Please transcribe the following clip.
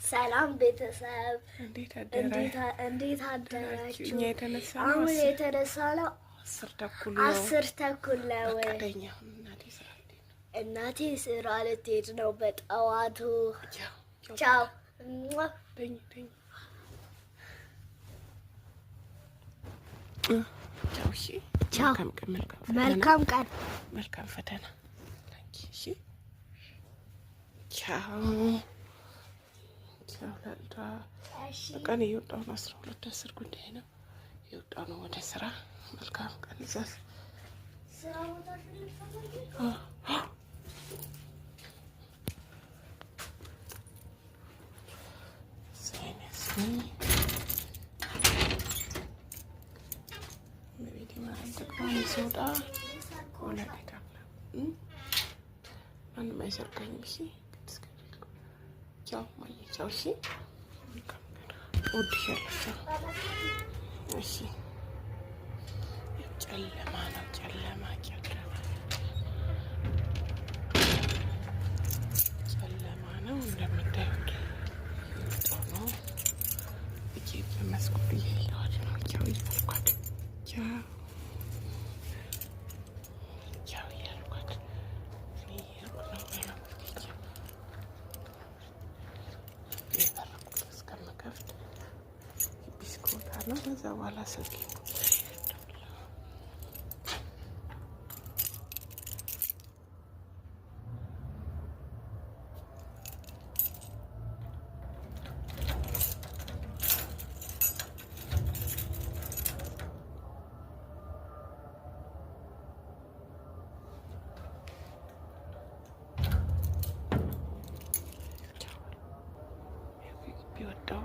ሰላም ቤተሰብ እንዴት አደራችሁ? አሁን የተነሳነው 10 ተኩል ነው። እናቴ ስራ ልትሄድ ነው በጠዋቱ። ቻው ቻው። መልካም ቀን፣ መልካም ፈተና። ቻው ቀን እየወጣሁ ነው። 12:10 ጉዳይ ነው የወጣሁ ነው ወደ ስራ። መልካም ቀን። እዛስ ስራ ቦታ ሲወጣ ወላዴታ ማንም አይሰርቀኝም። እሺ ቻው ማየ፣ ቻው። እሺ እወድሻለሁ። እሺ ጨለማ ነው፣ ጨለማ ነው እንደምታዩት ነው። እጄ በመስኮት እያየኋት ነው። ቻው እያልኳት ቻው ነው። ከዛ በኋላ ስልክ ቢወጣው